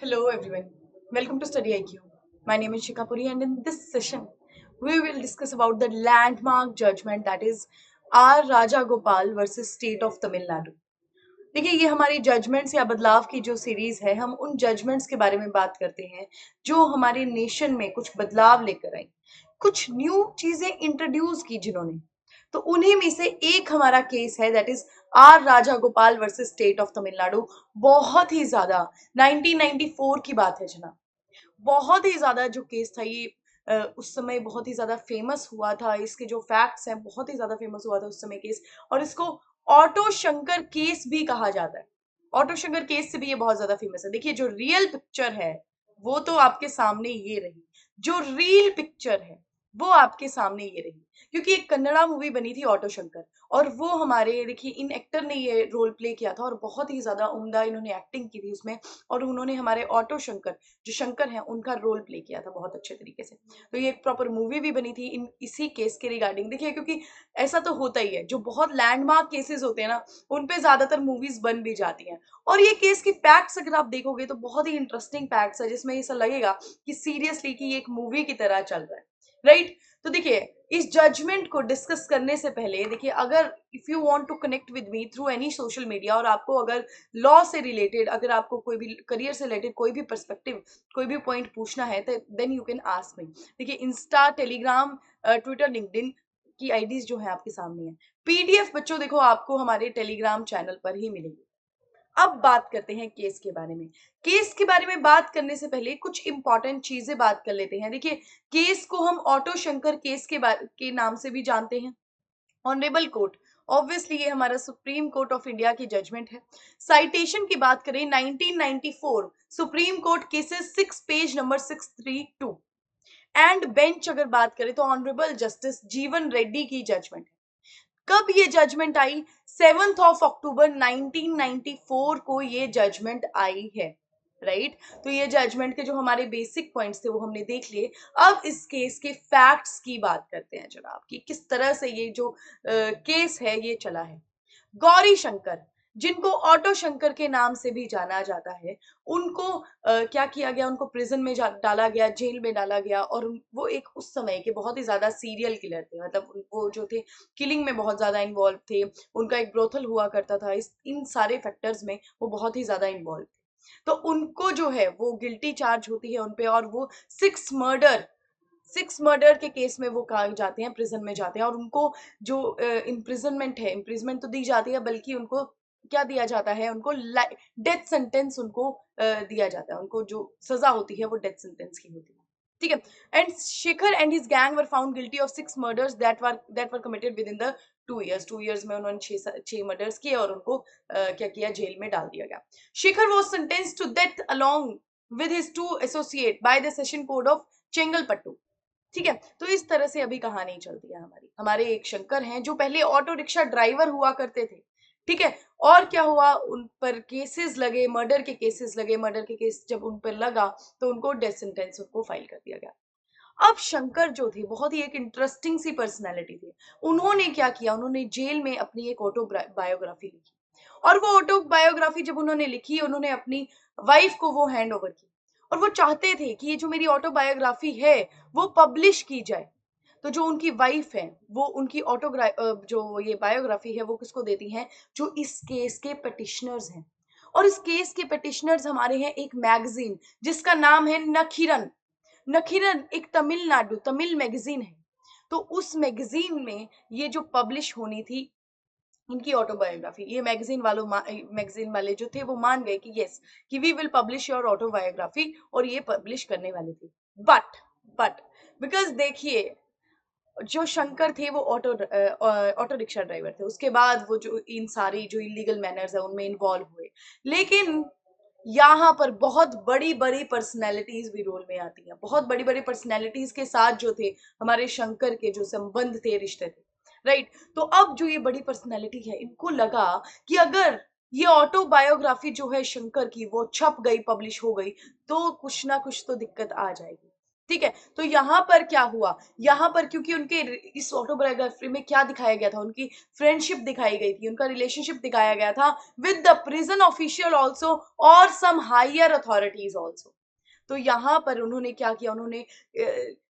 Hello everyone, welcome to Study IQ. My name is Shikha Puri and in this session we will discuss about the landmark judgment that is R. Raja Gopal versus State of Tamil Nadu. देखिए ये हमारी judgements या बदलाव की जो series है हम उन जजमेंट्स के बारे में बात करते हैं जो हमारे नेशन में कुछ बदलाव लेकर आई, कुछ न्यू चीजें इंट्रोड्यूस की जिन्होंने। तो उन्हीं में से एक हमारा केस है that is R Rajagopal versus state of Tamil Nadu. बहुत ही ज्यादा 1994 की बात है जनाब। बहुत ही ज्यादा जो केस था ये उस समय बहुत ही ज्यादा फेमस हुआ था। इसके जो फैक्ट्स हैं बहुत ही ज्यादा फेमस हुआ था उस समय केस, और इसको ऑटो शंकर केस भी कहा जाता है। ऑटो शंकर केस से भी ये बहुत ज्यादा फेमस है। देखिए जो रियल पिक्चर है वो तो आपके सामने ये रही, जो रियल पिक्चर है वो आपके सामने ये रही, क्योंकि एक कन्नड़ा मूवी बनी थी ऑटो शंकर, और वो हमारे देखिए इन एक्टर ने ये रोल प्ले किया था और बहुत ही ज्यादा उम्दा इन्होंने एक्टिंग की थी उसमें, और उन्होंने हमारे ऑटो शंकर जो शंकर हैं उनका रोल प्ले किया था बहुत अच्छे तरीके से। तो ये एक प्रॉपर मूवी भी बनी थी इन इसी केस के रिगार्डिंग। देखिए क्योंकि ऐसा तो होता ही है, जो बहुत लैंडमार्क केसेस होते हैं ना उन पे ज्यादातर मूवीज बन भी जाती हैं। और ये केस की फैक्ट्स अगर आप देखोगे तो बहुत ही इंटरेस्टिंग फैक्ट्स है जिसमें ऐसा लगेगा कि सीरियसली कि ये एक मूवी की तरह चल रहा है, राइट। तो देखिए इस जजमेंट को डिस्कस करने से पहले देखिए, अगर if you want to connect with me through any social media और आपको अगर लॉ से रिलेटेड, अगर आपको कोई भी करियर से रिलेटेड कोई भी पर्सपेक्टिव, कोई भी पॉइंट पूछना है तो then you can ask me. देखिए इंस्टा, टेलीग्राम, ट्विटर, लिंक्डइन की आईडीज जो है आपके सामने है। पीडीएफ बच्चों देखो आपको हमारे टेलीग्राम चैनल पर ही मिलेगी। अब बात करते हैं केस के बारे में। केस के बारे में बात करने से पहले कुछ इंपॉर्टेंट चीजें बात कर लेते हैं। देखिए केस को हम ऑटो शंकर केस के नाम से भी जानते हैं। ऑनरेबल कोर्ट, ऑब्वियसली ये हमारा सुप्रीम कोर्ट ऑफ इंडिया की जजमेंट है। साइटेशन की बात करें 1994 supreme court cases 6 page number 632। And bench अगर बात करें तो ऑनरेबल जस्टिस जीवन रेड्डी की जजमेंट है। कब ये जजमेंट आई? 7 अक्टूबर 1994 को ये जजमेंट आई है, राइट। तो ये जजमेंट के जो हमारे बेसिक पॉइंट्स थे वो हमने देख लिए। अब इस केस के फैक्ट्स की बात करते हैं जनाब कि किस तरह से ये जो केस है ये चला है। गौरी शंकर, जिनको ऑटो शंकर के नाम से भी जाना जाता है, उनको क्या किया गया, उनको प्रिजन में डाला गया, जेल में डाला गया। और वो एक उस समय के बहुत ही ज्यादा सीरियल किलर थे, मतलब वो जो थे किलिंग में बहुत ज्यादा इन्वॉल्व थे। उनका एक ब्रोथल हुआ करता था, इस इन सारे फैक्टर्स में वो बहुत ही ज्यादा इन्वॉल्व थे। तो उनको जो है वो गिल्टी चार्ज होती है उनपे, और वो 6 मर्डर के केस में वो कहा जाते हैं, प्रिजन में जाते हैं। और उनको जो इम्प्रिजनमेंट है, इम्प्रिजमेंट तो दी जाती है बल्कि उनको क्या दिया जाता है, उनको डेथ सेंटेंस उनको दिया जाता है। उनको जो सजा होती है वो डेथ सेंटेंस की होती है, ठीक है। And Shekhar and his gang were found guilty of 6 murders that were committed with in the 2 years। 2 years में उन्होंने 6 मर्डर्स किए और उनको क्या किया, जेल में डाल दिया गया। Shekhar was sentence to death along with his 2 associate by the session court of Chengalpattu, ठीक है। तो इस तरह से अभी कहानी चलती है हमारी। हमारे एक शंकर हैं जो पहले ऑटो रिक्शा ड्राइवर हुआ करते थे, ठीक है। और क्या हुआ, उन पर केसेस लगे, मर्डर के केसेस लगे। मर्डर के केस जब उन पर लगा तो उनको डेथ सेंटेंस उनको फाइल कर दिया गया। अब शंकर जो थे बहुत ही एक इंटरेस्टिंग सी पर्सनैलिटी थी। उन्होंने क्या किया, उन्होंने जेल में अपनी एक ऑटो बायोग्राफी लिखी। और वो ऑटो बायोग्राफी जब उन्होंने लिखी, उन्होंने अपनी वाइफ को वो हैंड ओवर की। और वो चाहते थे कि ये जो मेरी ऑटो बायोग्राफी है वो पब्लिश की जाए। तो जो उनकी वाइफ है वो उनकी जो ये बायोग्राफी है वो किसको देती हैं, जो इस केस के पेटिशनर्स हैं। और इस केस के पेटिशनर्स हमारे हैं एक मैगजीन जिसका नाम है नखीरन। नखीरन एक तमिल मैगजीन है। तो उस मैगजीन में ये जो पब्लिश होनी थी इनकी ऑटोबायोग्राफी, ये मैगजीन वाले जो थे वो मान गए कि यस, कि we will publish your autobiography, और ये पब्लिश करने वाले थे। बट बिकॉज देखिए जो शंकर थे वो ऑटो रिक्शा ड्राइवर थे, उसके बाद वो जो इन सारी जो इलीगल मैनर्स है उनमें इन्वॉल्व हुए। लेकिन यहाँ पर बहुत बड़ी बड़ी पर्सनैलिटीज भी रोल में आती हैं। बहुत बड़ी बड़ी पर्सनैलिटीज के साथ जो थे हमारे शंकर के जो संबंध थे, रिश्ते थे, राइट। तो अब जो ये बड़ी पर्सनैलिटी है इनको लगा कि अगर ये ऑटोबायोग्राफी जो है शंकर की वो छप गई, पब्लिश हो गई, तो कुछ ना कुछ तो दिक्कत आ जाएगी, ठीक है, तो यहाँ पर क्या हुआ, यहाँ पर क्योंकि उनके इस ऑटोबायोग्राफी में क्या दिखाया गया था, उनकी फ्रेंडशिप दिखाई गई थी, उनका रिलेशनशिप दिखाया गया था with the prison official also और सम हायर अथॉरिटीज ऑल्सो। तो यहाँ पर उन्होंने क्या किया, उन्होंने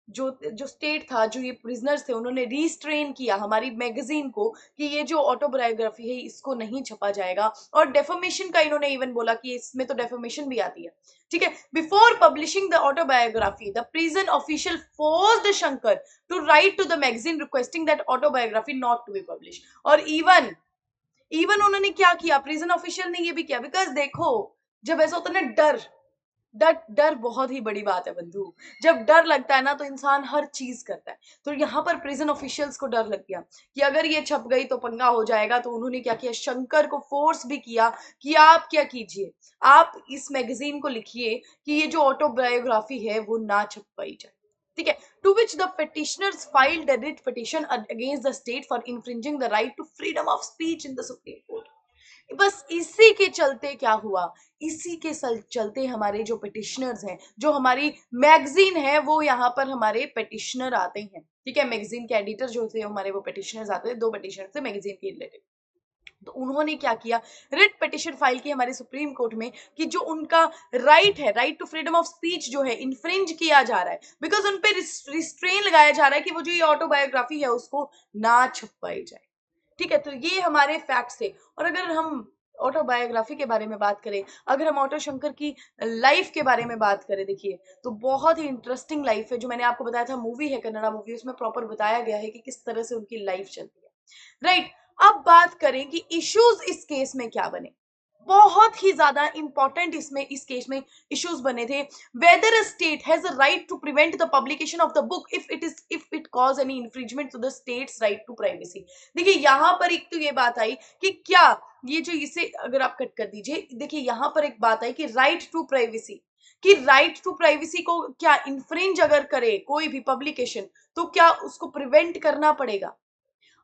जो जो स्टेट था, जो ये प्रिजनर्स थे, उन्होंने रिस्ट्रेन किया हमारी मैगजीन को कि ये जो ऑटोबायोग्राफी है इसको नहीं छपा जाएगा। और डेफोमेशन का इन्होंने इवन बोला कि इसमें तो डेफोमेशन भी आती है, ठीक है। Before publishing the autobiography the prison official forced Shankar to write to the magazine requesting that autobiography not to be publish. और इवन इवन उन्होंने क्या किया, प्रिजन ऑफिशियल ने ये भी किया, बिकॉज देखो जब ऐसा होता है ना, डर डर डर बहुत ही बड़ी बात है बंधु। जब डर लगता है ना तो इंसान हर चीज करता है। तो यहाँ पर प्रिजन ऑफिशियल्स को डर लग गया कि अगर ये छप गई तो पंगा हो जाएगा। तो उन्होंने क्या किया, शंकर को फोर्स भी किया कि आप क्या कीजिए, आप इस मैगजीन को लिखिए कि ये जो ऑटोबायोग्राफी है वो ना छपवाई जाए, ठीक है। To which the petitioners filed a writ petition against the state for infringing the right to freedom of speech in the Supreme Court। बस इसी के चलते क्या हुआ, इसी के चलते हमारे जो पिटिशनर्स हैं, जो हमारी मैगजीन है, वो यहाँ पर हमारे पिटिशनर आते हैं, ठीक है। मैगजीन के एडिटर जो थे हमारे, वो पिटिशनर्स आते थे, 2 पिटिशनर थे मैगजीन के रिलेटेड। तो उन्होंने क्या किया, रिट पिटिशन फाइल की हमारे सुप्रीम कोर्ट में कि जो उनका राइट है, right to freedom of speech जो है इन्फ्रिंज किया जा रहा है, बिकॉज उन पे रिस्ट्रेन लगाया जा रहा है कि वो जो ये ऑटोबायोग्राफी है उसको ना छपवाई जाए, ठीक है। तो ये हमारे फैक्ट्स थे। और अगर हम ऑटोबायोग्राफी के बारे में बात करें, अगर हम ऑटो शंकर की लाइफ के बारे में बात करें, देखिए तो बहुत ही इंटरेस्टिंग लाइफ है। जो मैंने आपको बताया था, मूवी है, कन्नड़ा मूवी, उसमें प्रॉपर बताया गया है कि किस तरह से उनकी लाइफ चलती है, राइट। अब बात करें कि इश्यूज इस केस में क्या बने, बहुत ही ज्यादा इंपॉर्टेंट इसमें इस केस में इश्यूज बने थे। Whether a state has a right to prevent the publication of the book if it cause any infringement to the state's right to privacy. देखिए यहाँ पर एक तो ये बात आई कि क्या ये जो, इसे अगर आप कट कर दीजिए, देखिए यहाँ पर एक बात आई कि राइट टू प्राइवेसी, कि राइट टू प्राइवेसी को क्या इन्फ्रिंज अगर करे कोई भी पब्लिकेशन, तो क्या उसको प्रिवेंट करना पड़ेगा।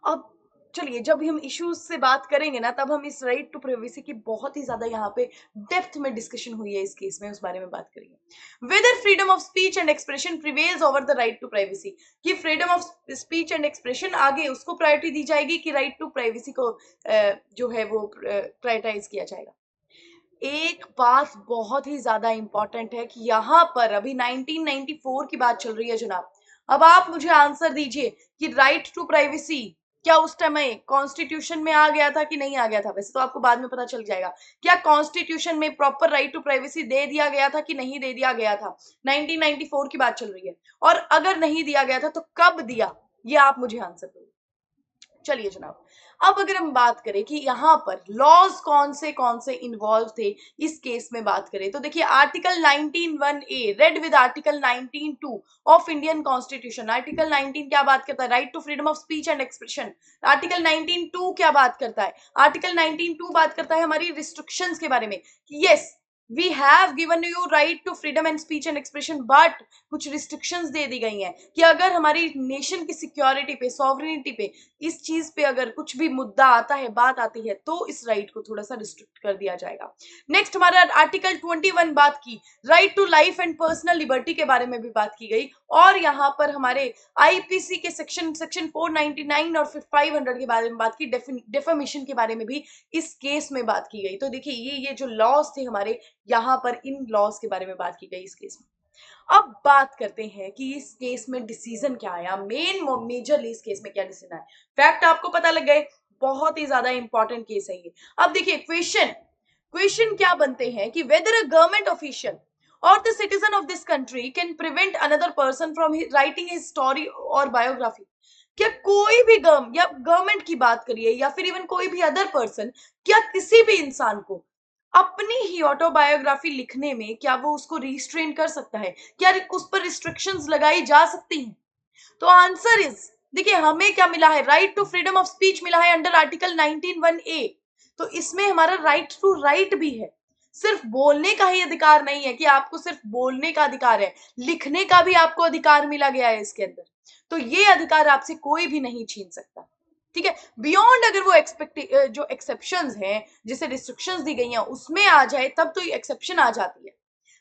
अब चलिए, जब हम इश्यूज से बात करेंगे ना, तब हम इस राइट टू प्राइवेसी की बहुत ही ज्यादा यहाँ पे डेप्थ में डिस्कशन हुई है इस केस में, उस बारे में बात करेंगे। Whether freedom of speech and expression prevails over the right to privacy, कि freedom of speech and expression आगे उसको प्रायोरिटी दी जाएगी कि राइट टू प्राइवेसी को जो है वो प्रायोरिटाइज किया जाएगा। एक बात बहुत ही ज्यादा इंपॉर्टेंट है कि यहाँ पर अभी 1994 की बात चल रही है जनाब। अब आप मुझे आंसर दीजिए कि राइट टू प्राइवेसी क्या उस समय कॉन्स्टिट्यूशन में आ गया था कि नहीं आ गया था। वैसे तो आपको बाद में पता चल जाएगा, क्या कॉन्स्टिट्यूशन में प्रॉपर राइट टू प्राइवेसी दे दिया गया था कि नहीं दे दिया गया था। 1994 की बात चल रही है, और अगर नहीं दिया गया था तो कब दिया, ये आप मुझे आंसर दो। चलिए जनाब, अब अगर हम बात करें कि यहाँ पर लॉज कौन से इन्वॉल्व थे इस केस में बात करें, तो देखिए article 19(1)(a) read with article 19(2) of Indian constitution. Article 19 क्या बात करता है, right to freedom of speech and expression. Article 19(2) क्या बात करता है, आर्टिकल 19(2) बात करता है हमारी रिस्ट्रिक्शंस के बारे में। Yes, we have given you right to freedom and speech and expression, but कुछ रिस्ट्रिक्शंस दे दी गई हैं कि अगर हमारी नेशन की सिक्योरिटी पे, सॉवरेनिटी पे, इस चीज पे अगर कुछ भी मुद्दा आता है, बात आती है, तो इस राइट को थोड़ा सा रिस्ट्रिक्ट कर दिया जाएगा। नेक्स्ट हमारा आर्टिकल 21 बात की right to life and personal liberty के बारे में भी बात की गई। और यहाँ पर हमारे आईपीसी के सेक्शन 499 और फिर 500 के बारे में बात की, डेफेमेशन के बारे में भी इस केस में बात की गई। तो देखिए ये जो लॉज थे हमारे, यहाँ पर इन लॉज के बारे में बात की गई इस केस में। अब बात करते हैं कि इस केस में डिसीजन क्या आया, मेजरली इस केस में क्या डिसीजन आया। फैक्ट आपको पता लग गए, बहुत ही ज्यादा इंपॉर्टेंट केस है ये। अब देखिए क्वेश्चन क्या बनते हैं कि वेदर अ गवर्नमेंट ऑफिशियल और the citizen of this country can prevent another person from writing his story और बायोग्राफी। क्या कोई भी गवर्नमेंट की बात करिए या फिर इवन कोई भी अदर पर्सन, क्या किसी भी इंसान को अपनी ही ऑटोबायोग्राफी लिखने में क्या वो उसको रिस्ट्रेन कर सकता है, क्या उस पर रिस्ट्रिक्शंस लगाई जा सकती हैं। तो आंसर इज, देखिए हमें क्या मिला है, right to freedom of speech मिला है अंडर आर्टिकल 19(1)(a)। तो इसमें हमारा राइट टू राइट भी है। सिर्फ बोलने का ही अधिकार नहीं है कि आपको सिर्फ बोलने का अधिकार है, लिखने का भी आपको अधिकार मिला गया है इसके अंदर। तो ये अधिकार आपसे कोई भी नहीं छीन सकता, ठीक है। बियॉन्ड अगर वो जो एक्सेप्शंस हैं, जिसे रिस्ट्रिक्शंस दी गई हैं, उसमें आ जाए तब तो एक्सेप्शन आ जाती है।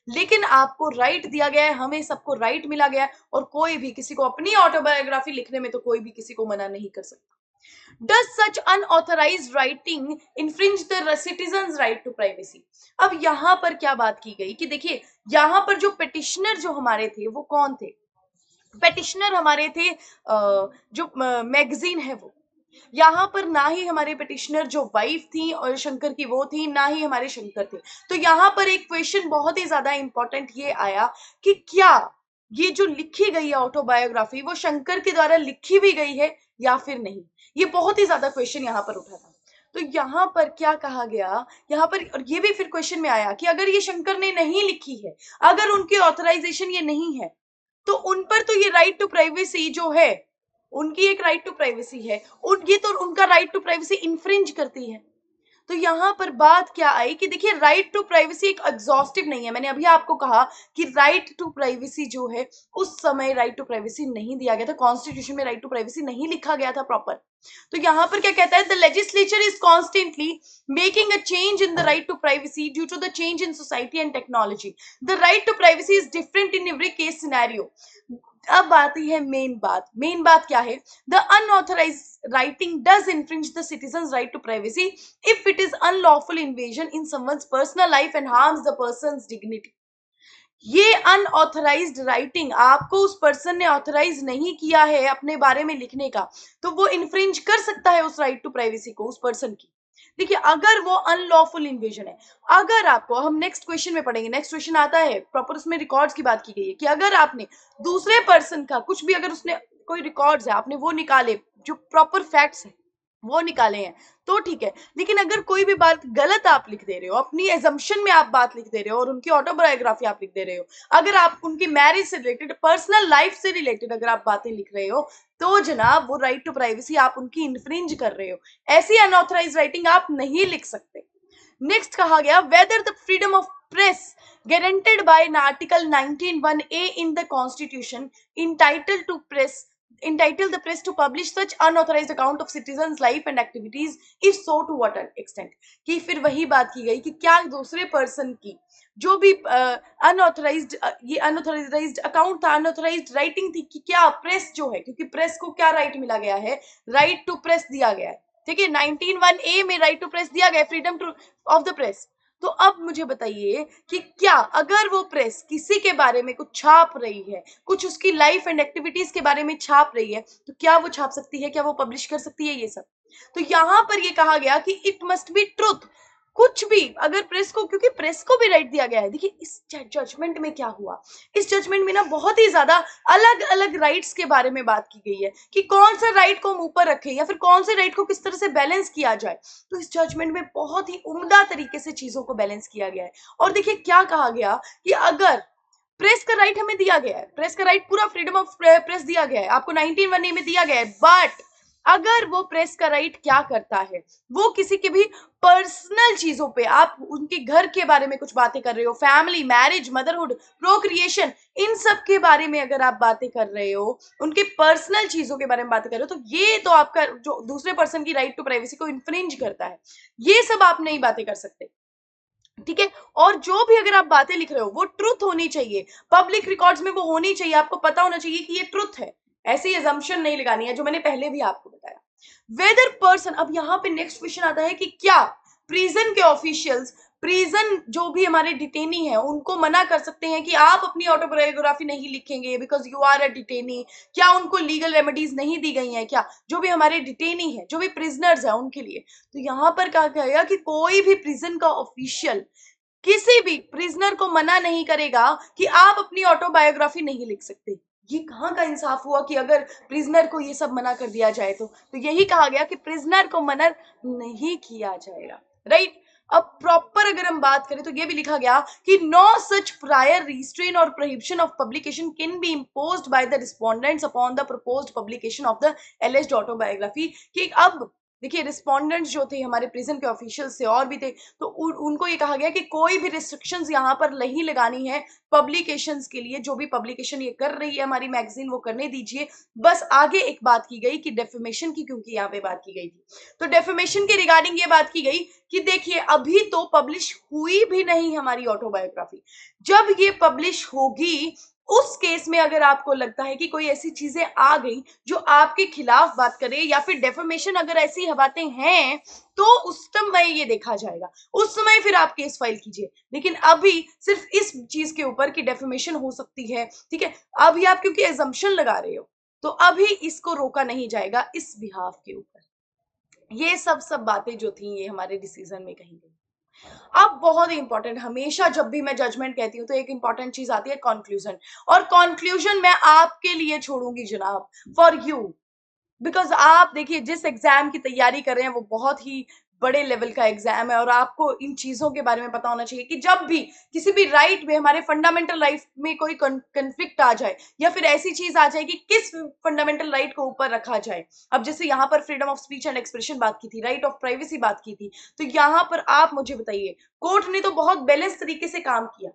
लेकिन आपको राइट दिया गया है, हमें सबको राइट मिला गया है, और कोई भी किसी को अपनी ऑटोबायोग्राफी लिखने में तो कोई भी किसी को मना नहीं कर सकता। Does such unauthorized writing infringe the citizen's right to privacy? अब यहां पर क्या बात की गई कि देखिए, यहां पर जो पिटिशनर जो हमारे थे वो कौन थे? पिटिशनर हमारे थे जो मैगजीन है वो। यहाँ पर ना ही हमारे पिटिशनर जो वाइफ थी और शंकर की वो थी, ना ही हमारे शंकर थे। तो यहाँ पर एक क्वेश्चन बहुत ही ज्यादा इंपॉर्टेंट ये आया कि क्या ये जो लिखी गई है ऑटोबायोग्राफी वो शंकर के द्वारा लिखी भी गई है या फिर नहीं? ये बहुत ही ज्यादा क्वेश्चन यहाँ पर उठा था। तो यहाँ पर क्या कहा गया, यहाँ पर और ये भी फिर क्वेश्चन में आया कि अगर ये शंकर ने नहीं लिखी है, अगर उनकी ऑथराइजेशन ये नहीं है, तो उन पर तो ये राइट टू प्राइवेसी जो है, उनकी एक राइट टू प्राइवेसी है, उन ये तो उनका राइट टू प्राइवेसी इन्फ्रिंज करती है। तो यहां पर बात क्या आई कि देखिए, राइट टू प्राइवेसी एक एग्जॉस्टिव नहीं है। मैंने अभी आपको कहा कि राइट टू प्राइवेसी जो है, उस समय राइट टू प्राइवेसी नहीं दिया गया था, कॉन्स्टिट्यूशन में राइट टू प्राइवेसी नहीं लिखा गया था प्रॉपर। तो यहां पर क्या कहता है, the legislature is constantly making a change in the right to privacy due to the change in society and technology. The right to privacy is different in every case scenario. अब आती है main बात क्या है? The unauthorized writing does infringe the citizens' right to privacy if it is unlawful invasion in someone's personal life and harms the person's dignity. ये unauthorized writing, आपको उस person ने ऑथराइज नहीं किया है अपने बारे में लिखने का, तो वो इन्फ्रिंज कर सकता है उस राइट टू प्राइवेसी को, उस पर्सन की। देखिए, अगर वो अनलॉफुल इन्वेजन है, अगर आपको, हम नेक्स्ट क्वेश्चन में पढ़ेंगे, नेक्स्ट क्वेश्चन आता है प्रॉपर, उसमें रिकॉर्ड्स की बात की गई है कि अगर आपने दूसरे पर्सन का कुछ भी, अगर उसने कोई रिकॉर्ड्स है, आपने वो निकाले, जो प्रॉपर फैक्ट्स है वो निकाले हैं, तो ठीक है। लेकिन अगर कोई भी बात गलत आप लिख दे रहे हो, अपनी एजम्पशन में आप बात लिख दे रहे हो और उनकी ऑटोबायोग्राफी आप लिख दे रहे हो, अगर आप उनकी मैरिज से रिलेटेड, पर्सनल लाइफ से रिलेटेड अगर आप बातें लिख रहे हो, तो जनाब वो राइट टू प्राइवेसी आप उनकी इन्फ्रिंज कर रहे हो। ऐसी अनऑथराइज राइटिंग आप नहीं लिख सकते। नेक्स्ट कहा गया, whether the freedom of press guaranteed by an article 19(1)(a) in the constitution entitle the press to publish such unauthorized account of citizens life and activities, if so to what extent। कि फिर वही बात की गई कि क्या दूसरे person की जो भी अनऑथराइज्ड ये अनऑथराइज्ड अकाउंट था, अनऑथराइज्ड राइटिंग थी, कि क्या प्रेस जो है, क्योंकि प्रेस को क्या राइट मिला गया है, राइट टू प्रेस दिया गया है, ठीक है, 19(1)(a) में राइट टू प्रेस दिया गया है, freedom two of the press. तो अब मुझे बताइए कि क्या अगर वो प्रेस किसी के बारे में कुछ छाप रही है, कुछ उसकी लाइफ एंड एक्टिविटीज के बारे में छाप रही है, तो क्या वो छाप सकती है, क्या वो पब्लिश कर सकती है ये सब? तो यहां पर ये कहा गया कि इट मस्ट बी ट्रुथ। कुछ भी अगर प्रेस को, क्योंकि प्रेस को भी राइट दिया गया है। देखिए, इस जजमेंट में क्या हुआ, इस जजमेंट में ना बहुत ही ज्यादा अलग अलग राइट्स के बारे में बात की गई है कि कौन सा राइट को हम ऊपर रखें या फिर कौन से राइट को किस तरह से बैलेंस किया जाए। तो इस जजमेंट में बहुत ही उम्दा तरीके से चीजों को बैलेंस किया गया है। और देखिए क्या कहा गया कि अगर प्रेस का राइट हमें दिया गया है, प्रेस का राइट पूरा फ्रीडम ऑफ प्रेस दिया गया है, आपको 19(1)(a) में दिया गया है, बट अगर वो प्रेस का राइट क्या करता है, वो किसी के भी पर्सनल चीजों पे, आप उनके घर के बारे में कुछ बातें कर रहे हो, फैमिली, मैरिज, मदरहुड, प्रोक्रिएशन, इन सब के बारे में अगर आप बातें कर रहे हो, उनके पर्सनल चीजों के बारे में बातें कर रहे हो, तो ये तो आपका जो दूसरे पर्सन की राइट टू प्राइवेसी को इन्फ्रिंज करता है। ये सब आप नहीं बातें कर सकते, ठीक है। और जो भी अगर आप बातें लिख रहे हो वो ट्रुथ होनी चाहिए, पब्लिक रिकॉर्ड्स में वो होनी चाहिए, आपको पता होना चाहिए कि ये ट्रुथ है। ऐसी एजम्पशन नहीं लगानी है, जो मैंने पहले भी आपको बताया। वेदर पर्सन, अब यहाँ पे नेक्स्ट क्वेश्चन आता है कि क्या प्रिजन के ऑफिशियल्स, प्रिजन जो भी हमारे डिटेनी है, उनको मना कर सकते हैं कि आप अपनी ऑटोबायोग्राफी नहीं लिखेंगे because you are a detainee? क्या उनको लीगल रेमेडीज नहीं दी गई हैं क्या, जो भी हमारे डिटेनी है, जो भी प्रिजनर्स है उनके लिए? तो यहाँ पर कहा गया कि कोई भी प्रिजन का ऑफिशियल किसी भी प्रिजनर को मना नहीं करेगा कि आप अपनी ऑटोबायोग्राफी नहीं लिख सकते। ये कहाँ का इंसाफ हुआ कि अगर प्रिजनर को ये सब मना कर दिया जाए तो यही कहा गया कि प्रिजनर को मना नहीं किया जाएगा, राइट। अब प्रॉपर अगर हम बात करें तो ये भी लिखा गया कि नो सच प्रायर रिस्ट्रेन और prohibition of publication can be imposed by the respondents upon the proposed publication of the एलिज्ड autobiography. कि अब देखिए रिस्पोंडेंट्स जो थे हमारे प्रिजन के ऑफिशियल्स से और भी थे, तो उनको ये कहा गया कि कोई भी रिस्ट्रिक्शंस यहाँ पर नहीं लगानी है पब्लिकेशंस के लिए। जो भी पब्लिकेशन ये कर रही है हमारी मैगजीन वो करने दीजिए। बस आगे एक बात की गई कि डेफेमेशन की, क्योंकि यहाँ पे बात की गई थी, तो डेफेमेशन के रिगार्डिंग ये बात की गई कि देखिए अभी तो पब्लिश हुई भी नहीं हमारी ऑटोबायोग्राफी, जब ये पब्लिश होगी उस केस में अगर आपको लगता है कि कोई ऐसी चीजें आ गई जो आपके खिलाफ बात करे या फिर डेफेमेशन अगर ऐसी बातें हैं, तो उस समय ये देखा जाएगा, उस समय फिर आप केस फाइल कीजिए। लेकिन अभी सिर्फ इस चीज के ऊपर कि डेफेमेशन हो सकती है, ठीक है, अभी आप क्योंकि एजम्पशन लगा रहे हो, तो अभी इसको रोका नहीं जाएगा इस बिहाफ के ऊपर। ये सब बातें जो थी ये हमारे डिसीजन में कही गई। अब बहुत ही इंपॉर्टेंट, हमेशा जब भी मैं जजमेंट कहती हूँ तो एक इंपॉर्टेंट चीज आती है कंक्लूजन, और कंक्लूजन मैं आपके लिए छोड़ूंगी जनाब, फॉर यू। बिकॉज आप देखिए जिस एग्जाम की तैयारी कर रहे हैं वो बहुत ही बड़े लेवल का एग्जाम है, और आपको इन चीजों के बारे में पता होना चाहिए कि जब भी किसी भी राइट में, हमारे फंडामेंटल राइट में कोई कंफ्लिक्ट आ जाए या फिर ऐसी चीज आ जाए कि किस फंडामेंटल राइट को ऊपर रखा जाए। अब जैसे यहाँ पर freedom of speech and expression बात की थी, राइट ऑफ प्राइवेसी बात की थी, तो यहाँ पर आप मुझे बताइए, कोर्ट ने तो बहुत बैलेंस तरीके से काम किया,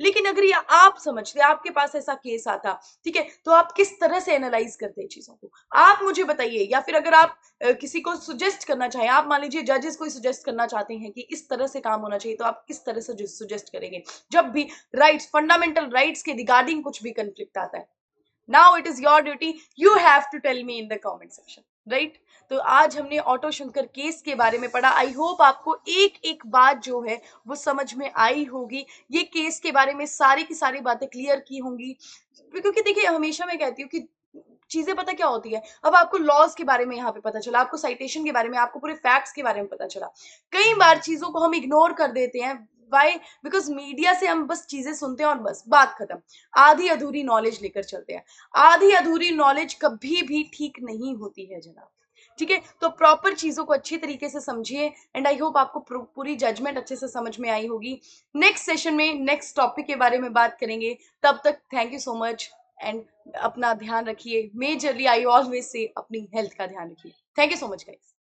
लेकिन अगर ये आप समझते, आपके पास ऐसा केस आता, ठीक है, तो आप किस तरह से एनालाइज करते हैं चीजों को, आप मुझे बताइए। या फिर अगर आप किसी को सुजेस्ट करना चाहें, आप मान लीजिए जजेस को सुजेस्ट करना चाहते हैं कि इस तरह से काम होना चाहिए, तो आप किस तरह से सुजेस्ट करेंगे जब भी राइट्स, फंडामेंटल राइट्स के रिगार्डिंग कुछ भी कंफ्लिक्ट आता है। Now it is your duty, you have to tell me in the comment section, right. तो आज हमने ऑटो शंकर केस के बारे में पढ़ा। आई होप आपको एक एक बात जो है वो समझ में आई होगी, ये केस के बारे में सारी की सारी बातें क्लियर की होंगी। क्योंकि देखिए हमेशा मैं कहती हूँ कि चीजें पता क्या होती है, अब आपको लॉज के बारे में यहाँ पे पता चला, आपको साइटेशन के बारे में, आपको पूरे फैक्ट्स के बारे में पता चला। कई बार चीजों को हम इग्नोर कर देते हैं, वाई, बिकॉज मीडिया से हम बस चीजें सुनते हैं और बस बात खत्म, आधी अधूरी नॉलेज लेकर चलते हैं। आधी अधूरी नॉलेज कभी भी ठीक नहीं होती है जनाब, ठीक है। तो प्रॉपर चीजों को अच्छी तरीके से समझिए, एंड आई होप आपको पूरी जजमेंट अच्छे से समझ में आई होगी। नेक्स्ट सेशन में नेक्स्ट टॉपिक के बारे में बात करेंगे, तब तक thank you so much, and अपना ध्यान रखिए। मेजरली आई ऑलवेज से अपनी हेल्थ का ध्यान रखिए। Thank you so much guys.